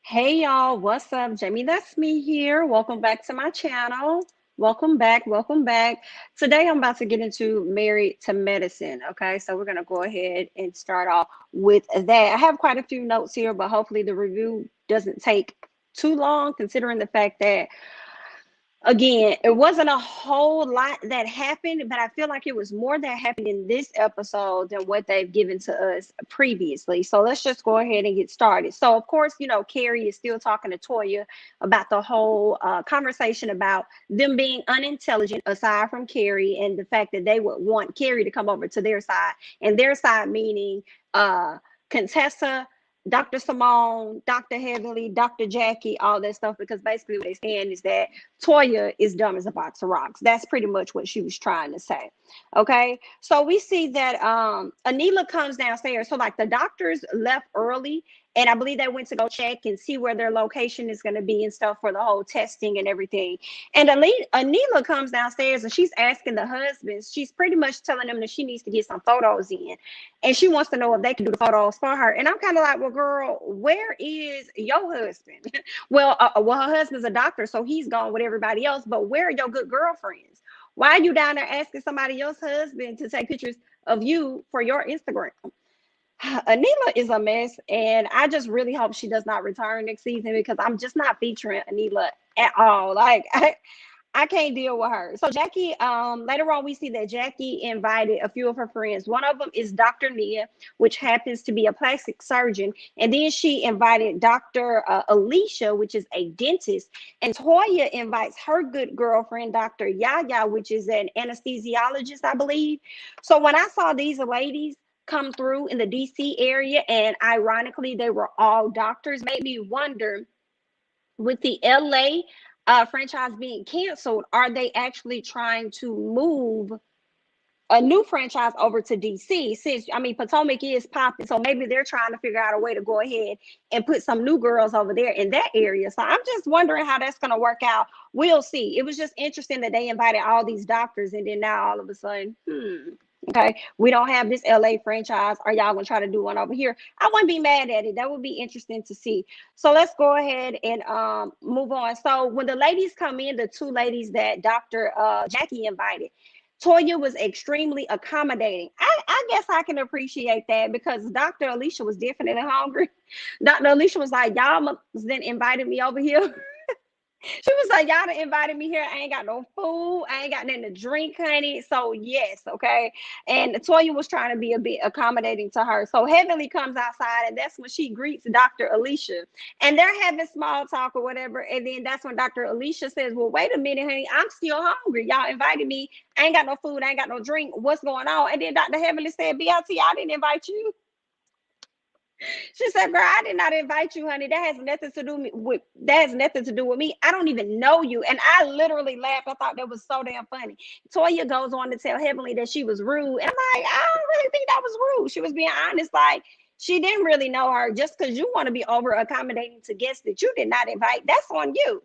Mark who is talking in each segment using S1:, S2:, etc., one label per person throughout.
S1: Hey y'all, what's up? Jamie, that's me here. Welcome back to my channel. Welcome back, welcome back. Today I'm about to get into Married to Medicine. Okay, so we're gonna go ahead and start off with that. I have quite a few notes here, but hopefully the review doesn't take too long, considering the fact that again, it wasn't a whole lot that happened, but I feel like it was more that happened in this episode than what they've given to us previously. So let's just go ahead and get started. So, of course, Kari is still talking to Toya about the whole conversation about them being unintelligent, aside from Kari, and the fact that they would want Kari to come over to their side, and their side meaning Contessa, Dr. Simone, Dr. Heavenly, Dr. Jackie, all that stuff, because basically what they're saying is that Toya is dumb as a box of rocks. That's pretty much what she was trying to say. Okay. So we see that Anila comes downstairs. So like the doctors left early, and I believe they went to go check and see where their location is going to be and stuff for the whole testing and everything. And Anila comes downstairs and she's asking the husbands, she's pretty much telling them that she needs to get some photos in. And she wants to know if they can do the photos for her. And I'm kind of like, well, girl, where is your husband? Well, her husband's a doctor, so he's gone with everybody else. But where are your good girlfriends? Why are you down there asking somebody else's husband to take pictures of you for your Instagram? Anila is a mess, and I just really hope she does not return next season because I'm just not featuring Anila at all. Like I can't deal with her. So Jackie, later on we see that Jackie invited a few of her friends. One of them is Dr. Nia, which happens to be a plastic surgeon. And then she invited Dr. Alicia, which is a dentist. And Toya invites her good girlfriend, Dr. Yaya, which is an anesthesiologist, I believe. So when I saw these ladies come through in the DC area, and ironically, they were all doctors, made me wonder, with the LA franchise being canceled, are they actually trying to move a new franchise over to DC? Since I mean Potomac is popping, so maybe they're trying to figure out a way to go ahead and put some new girls over there in that area. So I'm just wondering how that's going to work out. We'll see. It was just interesting that they invited all these doctors, and then now all of a sudden, okay, we don't have this LA franchise. Are y'all gonna try to do one over here? I wouldn't be mad at it. That would be interesting to see. So let's go ahead and move on. So when the ladies come in, the two ladies that Dr. Jackie invited, Toya was extremely accommodating. I guess I can appreciate that because Dr. Alicia was definitely hungry. Dr. Alicia was like, y'all then invited me over here. She was like, y'all done invited me here. I ain't got no food. I ain't got nothing to drink, honey. So yes, okay. And Toya was trying to be a bit accommodating to her. So Heavenly comes outside, and that's when she greets Dr. Alicia. And they're having small talk or whatever. And then that's when Dr. Alicia says, well, wait a minute, honey. I'm still hungry. Y'all invited me. I ain't got no food. I ain't got no drink. What's going on? And then Dr. Heavenly said, BLT, I didn't invite you. She said, "Girl, I did not invite you, honey. That has nothing to do with me. I don't even know you." And I literally laughed. I thought that was so damn funny. Toya goes on to tell Heavenly that she was rude, and I'm like, I don't really think that was rude. She was being honest, like she didn't really know her. Just because you want to be over accommodating to guests that you did not invite, that's on you.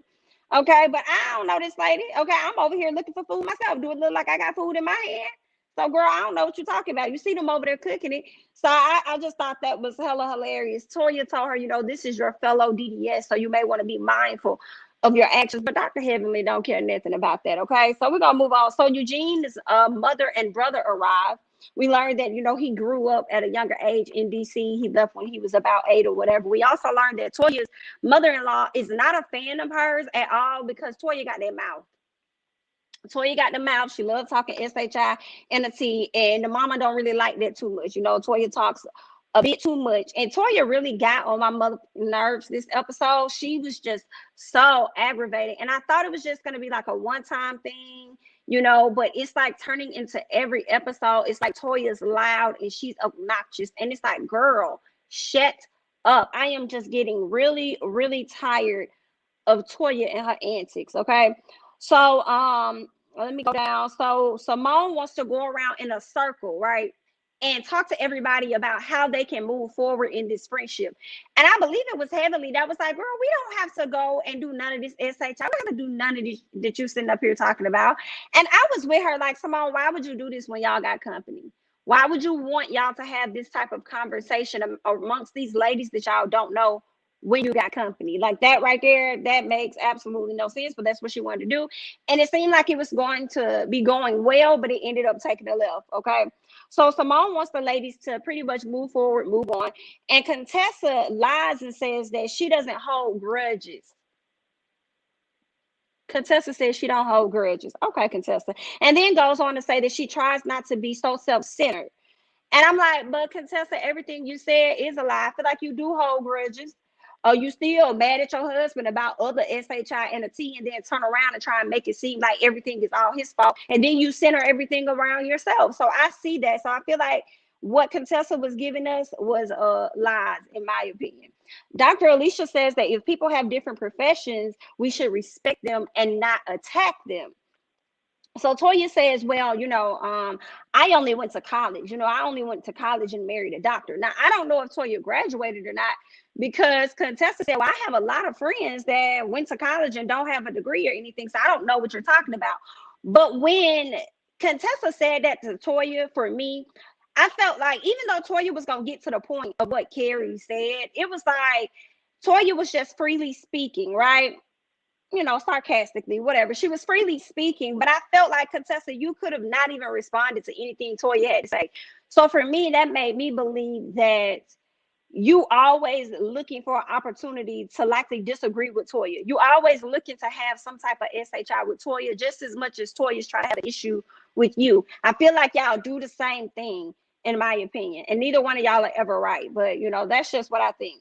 S1: Okay, but I don't know this lady. Okay, I'm over here looking for food myself. Do it look like I got food in my hand? So, girl, I don't know what you're talking about. You see them over there cooking it. So I just thought that was hella hilarious. Toya told her, this is your fellow DDS, so you may want to be mindful of your actions. But Dr. Heavenly don't care nothing about that, okay? So we're going to move on. So Eugene's mother and brother arrived. We learned that, he grew up at a younger age in DC. He left when he was about 8 or whatever. We also learned that Toya's mother-in-law is not a fan of hers at all because Toya got that mouth. Toya got the mouth. She loves talking SHI and a T, and the mama don't really like that too much. Toya talks a bit too much, and Toya really got on my mother nerves this episode. She was just so aggravating, and I thought it was just going to be like a one-time thing, but it's like turning into every episode. It's like Toya's loud and she's obnoxious, and it's like, girl, shut up. I am just getting really, really tired of Toya and her antics, okay? So let me go down. So Simone wants to go around in a circle, right? And talk to everybody about how they can move forward in this friendship. And I believe it was Heavenly that was like, girl, we don't have to go and do none of this SHI. We don't have to do none of this that you sitting up here talking about. And I was with her like, Simone, why would you do this when y'all got company? Why would you want y'all to have this type of conversation amongst these ladies that y'all don't know when you got company. Like that right there, that makes absolutely no sense, but that's what she wanted to do. And it seemed like it was going to be going well, but it ended up taking a left. Okay. So Simone wants the ladies to pretty much move forward, move on. And Contessa lies and says that she doesn't hold grudges. Contessa says she don't hold grudges. Okay, Contessa. And then goes on to say that she tries not to be so self-centered. And I'm like, but Contessa, everything you said is a lie. I feel like you do hold grudges. Or you still mad at your husband about other SHI and a T, and then turn around and try and make it seem like everything is all his fault. And then you center everything around yourself. So I see that. So I feel like what Contessa was giving us was lies, in my opinion. Dr. Alicia says that if people have different professions, we should respect them and not attack them. So Toya says, well, I only went to college. I only went to college and married a doctor. Now, I don't know if Toya graduated or not, because Contessa said, well, I have a lot of friends that went to college and don't have a degree or anything. So I don't know what you're talking about. But when Contessa said that to Toya, for me, I felt like even though Toya was going to get to the point of what Kari said, it was like Toya was just freely speaking, right? Sarcastically, whatever. She was freely speaking, but I felt like, Contessa, you could have not even responded to anything Toya had to say. So for me, that made me believe that you always looking for an opportunity to likely disagree with Toya. You always looking to have some type of SHI with Toya, just as much as Toya's trying to have an issue with you. I feel like y'all do the same thing, in my opinion, and neither one of y'all are ever right. But that's just what I think.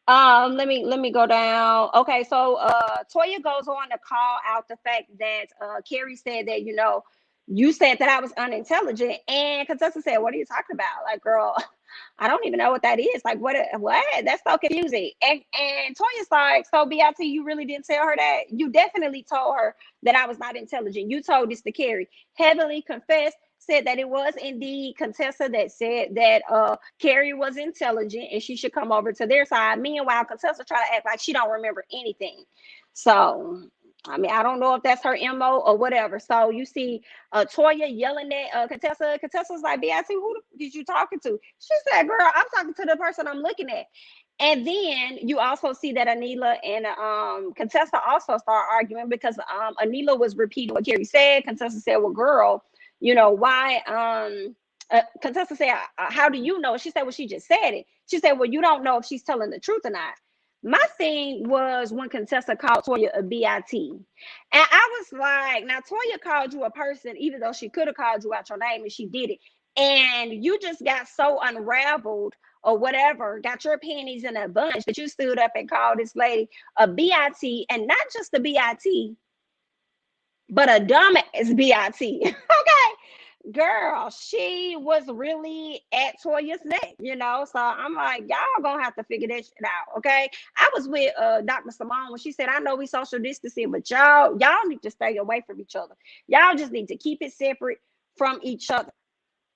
S1: Let me go down. Okay, so Toya goes on to call out the fact that Kari said that you said that I was unintelligent, and Contessa said, "What are you talking about? Like, girl, I don't even know what that is. Like, what? That's so confusing." And Toya's like, "So, BIT, you really didn't tell her that? You definitely told her that I was not intelligent. You told this to Kari. Heavily confessed." Said that it was indeed Contessa that said that Kari was intelligent and she should come over to their side. Meanwhile, Contessa tried to act like she don't remember anything. So, I mean, I don't know if that's her MO or whatever. So you see Toya yelling at Contessa. Contessa's like, BIT, who did you talking to? She said, girl, I'm talking to the person I'm looking at. And then you also see that Anila and Contessa also start arguing because Anila was repeating what Kari said. Contessa said, well, girl, why Contessa said, how do you know? She said, well, she just said it. She said, well, you don't know if she's telling the truth or not. My thing was when Contessa called Toya a BIT. And I was like, now Toya called you a person, even though she could have called you out your name and she did it. And you just got so unraveled or whatever, got your panties in a bunch that you stood up and called this lady a BIT, and not just a BIT, but a dumbass BIT. Okay. Girl, she was really at Toya's neck, So I'm like, y'all gonna have to figure that shit out, okay? I was with Dr. Simone when she said, I know we social distancing, but y'all need to stay away from each other. Y'all just need to keep it separate from each other,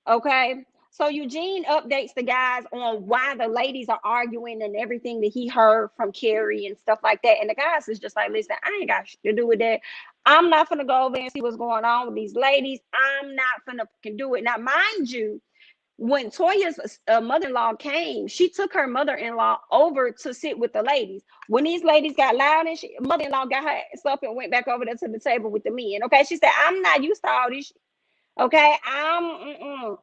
S1: okay? So Eugene updates the guys on why the ladies are arguing and everything that he heard from Kari and stuff like that. And the guys is just like, listen, I ain't got shit to do with that. I'm not gonna go over and see what's going on with these ladies. I'm not gonna do it. Now, mind you, when Toya's mother-in-law came, she took her mother-in-law over to sit with the ladies. When these ladies got loud, and mother-in-law got her ass up and went back over there to the table with the men. Okay, she said, I'm not used to all this shit. Okay, I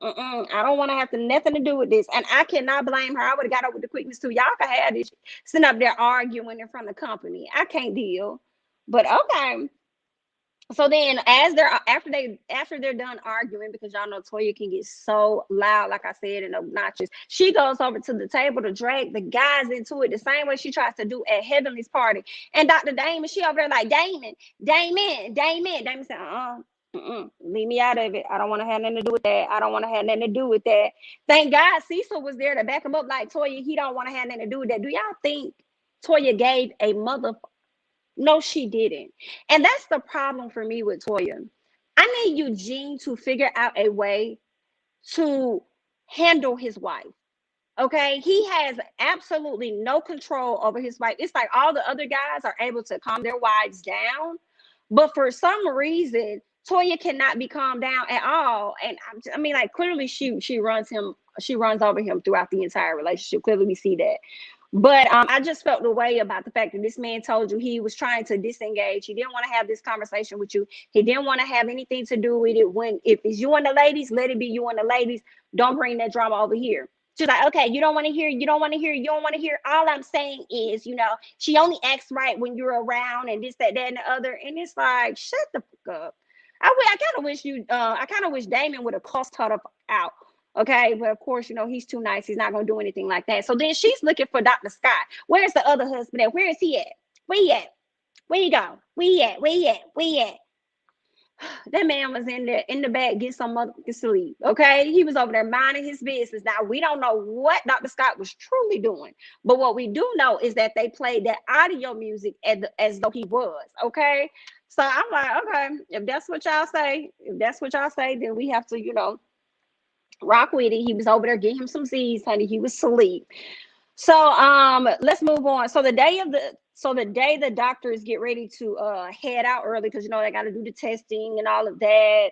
S1: don't want to have nothing to do with this, and I cannot blame her. I would have got up with the quickness too. Y'all can have this sitting up there arguing in front of the company. I can't deal. But okay. So then, after they're done arguing, because y'all know Toya can get so loud, like I said, and obnoxious, she goes over to the table to drag the guys into it the same way she tries to do at Heavenly's party. And Dr. Damon, she over there like, Damon. Damon said, leave me out of it. I don't want to have nothing to do with that. I don't want to have nothing to do with that. Thank God Cecil was there to back him up like, Toya, he don't want to have nothing to do with that. Do y'all think Toya gave a mother? No, she didn't. And that's the problem for me with Toya. I need Eugene to figure out a way to handle his wife. Okay, he has absolutely no control over his wife. It's like all the other guys are able to calm their wives down, but for some reason, Toya cannot be calmed down at all. And I mean, like, clearly she runs over him throughout the entire relationship. Clearly, we see that. But I just felt the way about the fact that this man told you he was trying to disengage. He didn't want to have this conversation with you. He didn't want to have anything to do with it. When if it's you and the ladies, let it be you and the ladies. Don't bring that drama over here. She's like, okay, you don't want to hear, you don't want to hear, you don't want to hear. All I'm saying is, she only acts right when you're around and this, that, and the other. And it's like, shut the fuck up. I kind of wish I kind of wish Damon would have cussed her out. Okay, but of course, he's too nice. He's not gonna do anything like that. So then she's looking for Dr. Scott. Where's the other husband at? Where is he at? Where he at? Where you go? Where he at? Where he at? Where he at? That man was in there in the bed getting some motherfucking sleep. Okay, he was over there minding his business. Now we don't know what Dr. Scott was truly doing, but what we do know is that they played that audio music as though he was. Okay, so I'm like, okay, if that's what y'all say, then we have to, rock with it. He was over there getting him some Z's, honey. He was asleep. So let's move on. So the day the doctors get ready to head out early, because they got to do the testing and all of that.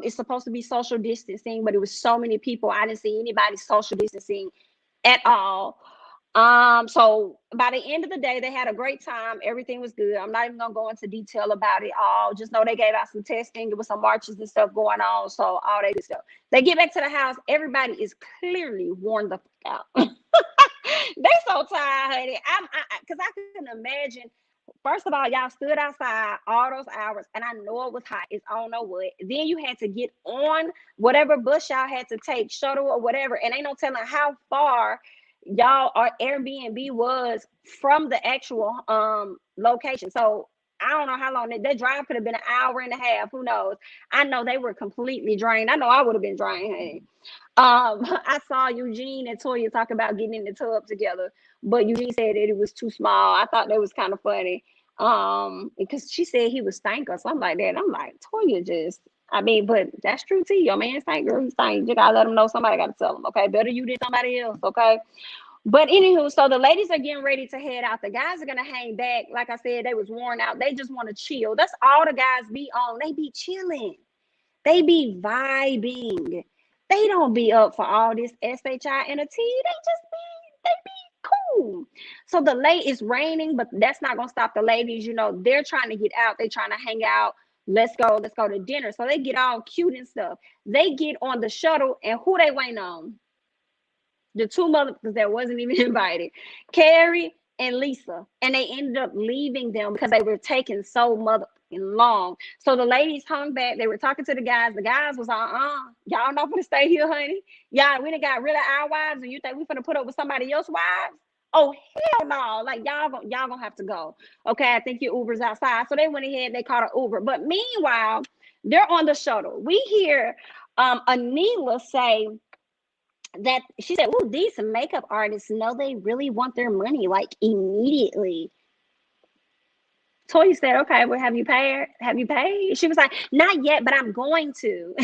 S1: It's supposed to be social distancing, but it was so many people. I didn't see anybody social distancing at all. So by the end of the day, they had a great time. Everything was good. I'm not even gonna go into detail about it all. Just know they gave out some testing. There was some marches and stuff going on. So all that good stuff. They get back to the house. Everybody is clearly worn the fuck out. They so tired, honey. Because I can imagine. First of all, y'all stood outside all those hours, and I know it was hot. It's I don't know what. Then you had to get on whatever bus y'all had to take, shuttle or whatever, and ain't no telling how far y'all our Airbnb was from the actual location. So I don't know how long that drive could have been, an hour and a half. Who knows? I know they were completely drained. I know I would have been drained. Hey. I saw Eugene and Toya talk about getting in the tub together, but Eugene said that it was too small. I thought that was kind of funny. Because she said he was stank or something like that. I'm like, Toya but that's true too. Your man stank, girl, he stank. You gotta let him know. Somebody gotta tell him, okay? Better you than somebody else, okay? But anywho, so the ladies are getting ready to head out. The guys are gonna hang back. Like I said, they was worn out. They just want to chill. That's all the guys be on. They be chilling. They be vibing. They don't be up for all this SHI and a T. They be cool. So it's raining, but that's not gonna stop the ladies. They're trying to get out. They trying to hang out. Let's go to dinner. So they get all cute and stuff. They get on the shuttle, and who they waiting on? The two motherfuckers that wasn't even invited, Kari and Lisa, and they ended up leaving them because they were taking so motherfucking long. So the ladies hung back. They were talking to the guys. The guys was y'all not gonna stay here, honey. Y'all, we done got rid of our wives, and you think we finna put up with somebody else's wives? Oh hell no! Like y'all gonna have to go. Okay, I think your Uber's outside. So they went ahead. They called an Uber. But meanwhile, they're on the shuttle. We hear Anila say that she said, "Oh, these makeup artists know they really want their money like immediately." Toya said, "Okay, well, have you paid? Have you paid?" She was like, "Not yet, but I'm going to.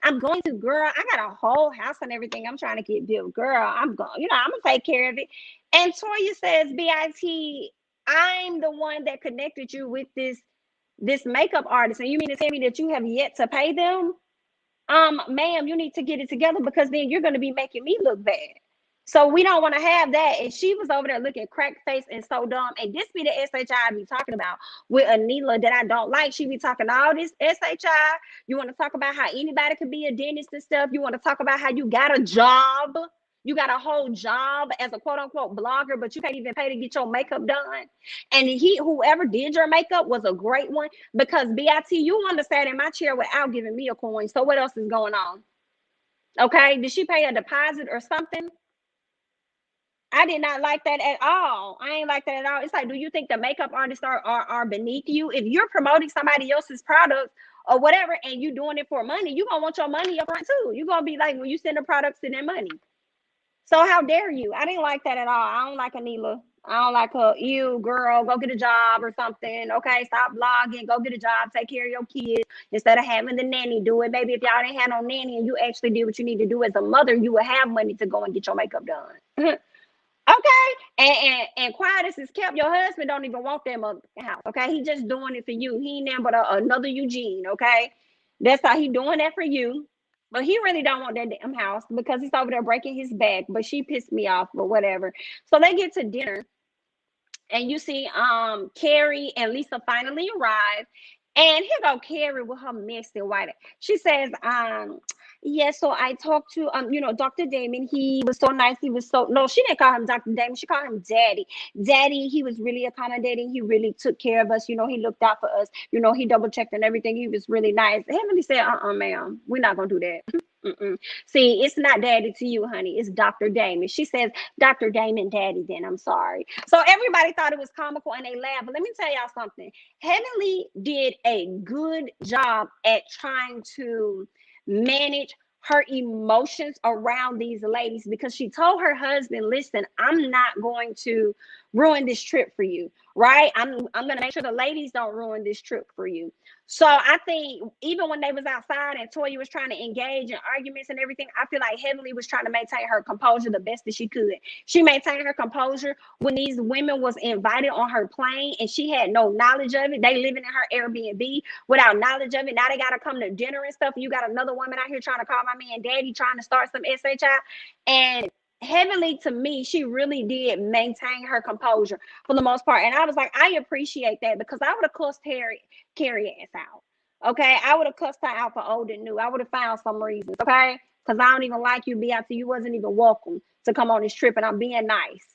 S1: I'm going to, girl. I got a whole house and everything. I'm trying to get built, girl. I'm going. I'm gonna take care of it." And Toya says, "Bit, I'm the one that connected you with this makeup artist, and you mean to tell me that you have yet to pay them?" Ma'am, you need to get it together, because then you're going to be making me look bad. So we don't want to have that. And she was over there looking crack face and so dumb. And this be the SHI I be talking about with Anila that I don't like. She be talking all this SHI. You want to talk about how anybody could be a dentist and stuff. You want to talk about how you got a job. You got a whole job as a quote unquote blogger, but you can't even pay to get your makeup done. And whoever did your makeup was a great one, because BIT, you want to sat in my chair without giving me a coin. So what else is going on? Okay. Did she pay a deposit or something? I did not like that at all. I ain't like that at all. It's like, do you think the makeup artists are beneath you? If you're promoting somebody else's product or whatever, and you doing it for money, you gonna want your money up front too. You gonna be like, when you send the products to their money. So how dare you? I didn't like that at all. I don't like Anila. I don't like her. You girl, go get a job or something. Okay, stop blogging. Go get a job. Take care of your kids instead of having the nanny do it. Maybe if y'all didn't have no nanny and you actually did what you need to do as a mother, you would have money to go and get your makeup done. Okay, and quiet as is kept, your husband don't even want that mother house. Okay, he just doing it for you. He ain't nothing but another Eugene. Okay, that's how he doing that for you. But he really don't want that damn house because he's over there breaking his back. But she pissed me off, but whatever. So they get to dinner, and you see Kari and Lisa finally arrive. And here go Kari with her messy white. She says, yeah, so I talked to Dr. Damon. He was so nice. He was so no, she didn't call him Dr. Damon, she called him Daddy. Daddy, he was really accommodating. He really took care of us. He looked out for us. He double checked and everything. He was really nice. Heavenly said, ma'am, we're not gonna do that. Mm-mm. See, it's not Daddy to you, honey. It's Dr. Damon. She says, Dr. Damon, Daddy, then I'm sorry. So everybody thought it was comical and they laughed. But let me tell y'all something. Heavenly did a good job at trying to manage her emotions around these ladies, because she told her husband, listen, I'm not going to ruin this trip for you, right? I'm going to make sure the ladies don't ruin this trip for you. So I think even when they was outside and Toya was trying to engage in arguments and everything, I feel like Heavenly was trying to maintain her composure the best that she could. She maintained her composure when these women was invited on her plane and she had no knowledge of it. They living in her Airbnb without knowledge of it. Now they got to come to dinner and stuff. And you got another woman out here trying to call my man Daddy, trying to start some SHI. And Heavenly, to me, she really did maintain her composure for the most part. And I was like, I appreciate that, because I would have cussed Kari ass out. Okay. I would have cussed her out for old and new. I would have found some reasons. Okay. Because I don't even like you, Beatrice. You wasn't even welcome to come on this trip, and I'm being nice.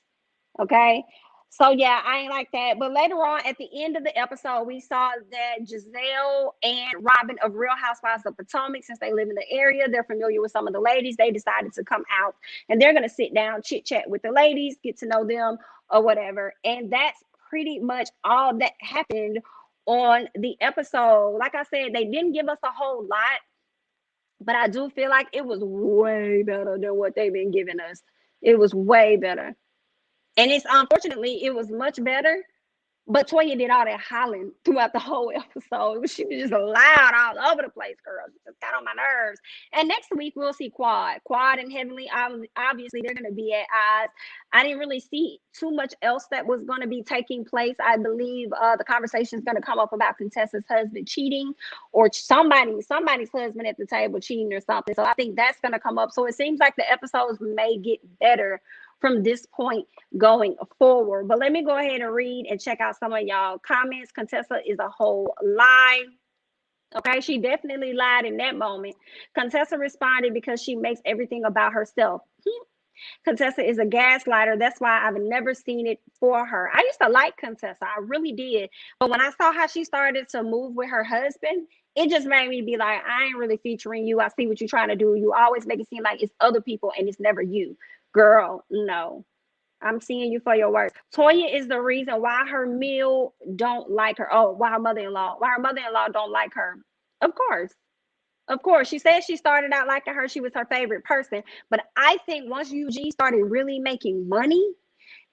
S1: Okay. So yeah, I ain't like that. But later on, at the end of the episode, we saw that Giselle and Robin of Real Housewives of Potomac, since they live in the area, they're familiar with some of the ladies. They decided to come out and they're going to sit down, chit chat with the ladies, get to know them or whatever. And that's pretty much all that happened on the episode. Like I said, they didn't give us a whole lot, but I do feel like it was way better than what they've been giving us. It was way better. And it's unfortunately, it was much better. But Toya did all that hollering throughout the whole episode. She was just loud all over the place, girl. She just got on my nerves. And next week, we'll see Quad and Heavenly. Obviously, they're going to be at odds. I didn't really see too much else that was going to be taking place. I believe the conversation is going to come up about Contessa's husband cheating, or somebody's husband at the table cheating or something. So I think that's going to come up. So it seems like the episodes may get better from this point going forward. But let me go ahead and read and check out some of y'all comments. Contessa is a whole lie. Okay, she definitely lied in that moment. Contessa responded because she makes everything about herself. Contessa is a gaslighter. That's why I've never seen it for her. I used to like Contessa. I really did. But when I saw how she started to move with her husband, it just made me be like, I ain't really featuring you. I see what you're trying to do. You always make it seem like it's other people and it's never you. Girl, no. I'm seeing you for your work. Toya is the reason why her meal don't like her. Oh, why her mother-in-law don't like her. Of course. Of course. She said she started out liking her. She was her favorite person. But I think once Eugene started really making money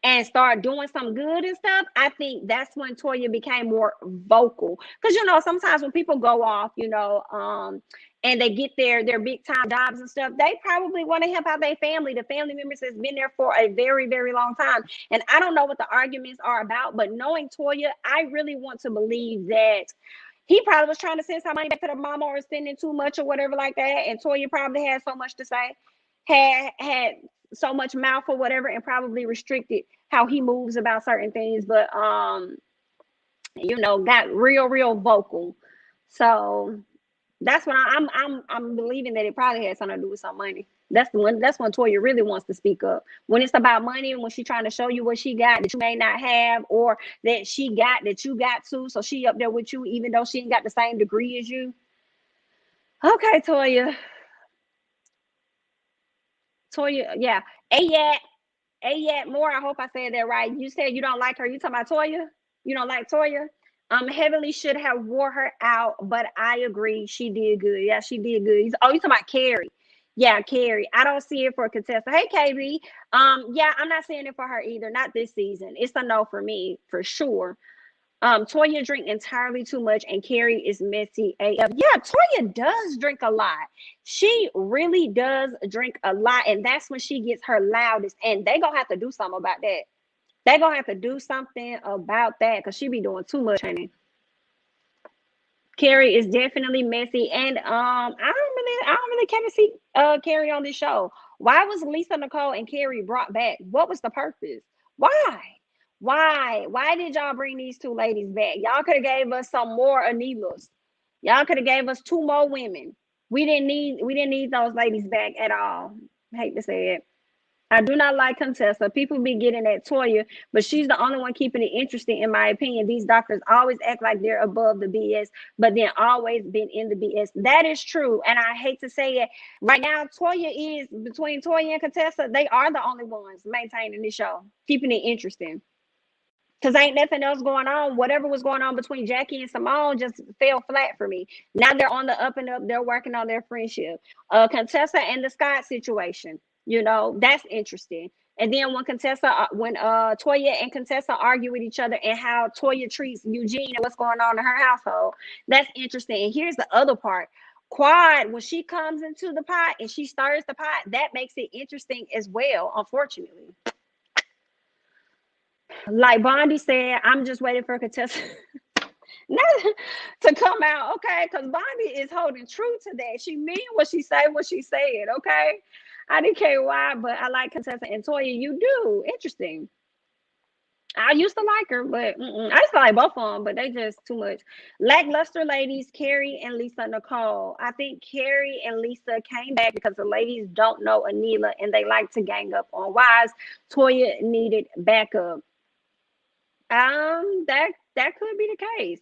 S1: and start doing some good and stuff, I think that's when Toya became more vocal. Because, sometimes when people go off, and they get their big time jobs and stuff, they probably want to help out their family. The family members has been there for a very, very long time. And I don't know what the arguments are about, but knowing Toya, I really want to believe that he probably was trying to send some money back to the mama, or sending too much or whatever like that. And Toya probably had so much to say, had so much mouth or whatever, and probably restricted how he moves about certain things. But got real vocal. So that's when I'm believing that it probably had something to do with some money. That's when Toya really wants to speak up. When it's about money, and when she's trying to show you what she got that you may not have, or that she got that you got too. So she up there with you, even though she ain't got the same degree as you. Okay, Toya. Yeah. Ayat more. I hope I said that right. You said you don't like her. You talking about Toya? You don't like Toya? Heavenly should have wore her out, but I agree. She did good. Yeah, she did good. You talking about Kari. Yeah, Kari. I don't see it for Contessa. Hey, KB. Yeah, I'm not seeing it for her either. Not this season. It's a no for me, for sure. Toya drink entirely too much, and Kari is messy AF. Yeah, Toya does drink a lot. She really does drink a lot, and that's when she gets her loudest. And they gonna have to do something about that. They gonna have to do something about that, because she be doing too much, honey. Kari is definitely messy, and I don't I don't really care to see Kari on this show. Why was Lisa, Nicole, and Kari brought back? What was the purpose? Why? Why did y'all bring these two ladies back? Y'all could have gave us some more Anilas. Y'all could have gave us two more women. We didn't need those ladies back at all. I hate to say it. I do not like Contessa. People be getting at Toya, but she's the only one keeping it interesting, in my opinion. These doctors always act like they're above the BS, but then always been in the BS. That is true, and I hate to say it. Right now, Toya is between Toya and Contessa. They are the only ones maintaining the show, keeping it interesting. Because ain't nothing else going on. Whatever was going on between Jackie and Simone just fell flat for me. Now they're on the up and up. They're working on their friendship. Contessa and the Scott situation, that's interesting. And then when Toya and Contessa argue with each other and how Toya treats Eugene and what's going on in her household, that's interesting. And here's the other part. Quad, when she comes into the pot and she stirs the pot, that makes it interesting as well, unfortunately. Like Bondi said, I'm just waiting for Contessa not to come out, okay? Because Bondi is holding true to that. She mean what she said, okay? I didn't care why, but I like Contessa and Toya. You do. Interesting. I used to like her, but I used to like both of them, but they just too much. Lackluster ladies, Kari and Lisa Nicole. I think Kari and Lisa came back because the ladies don't know Anila and they like to gang up on wives. Toya needed backup. That could be the case,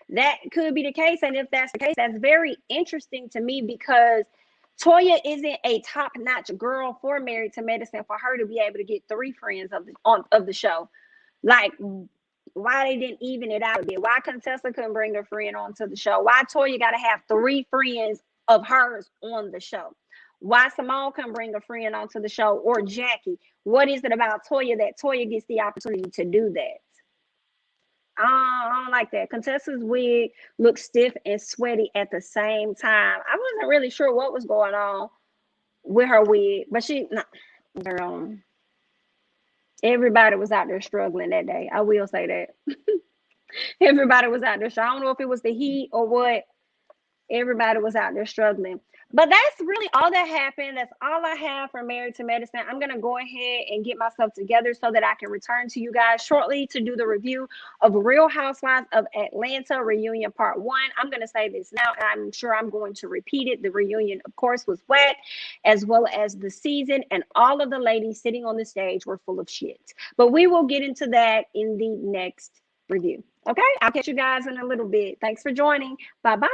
S1: that could be the case. And if that's the case, that's very interesting to me because Toya isn't a top-notch girl for Married to Medicine for her to be able to get three friends of the show. Like, why they didn't even it out a bit? Why Contessa couldn't bring her friend onto the show? Why Toya got to have three friends of hers on the show? Why Simone can bring a friend onto the show or Jackie? What is it about Toya that Toya gets the opportunity to do that? I don't like that. Contessa's wig looked stiff and sweaty at the same time. I wasn't really sure what was going on with her wig, but girl, everybody was out there struggling that day. I will say that. Everybody was out there. So I don't know if it was the heat or what. Everybody was out there struggling. But that's really all that happened. That's all I have for Married to Medicine. I'm going to go ahead and get myself together so that I can return to you guys shortly to do the review of Real Housewives of Atlanta Reunion Part 1. I'm going to say this now, and I'm sure I'm going to repeat it. The reunion, of course, was whack, as well as the season, and all of the ladies sitting on the stage were full of shit. But we will get into that in the next review. Okay? I'll catch you guys in a little bit. Thanks for joining. Bye-bye.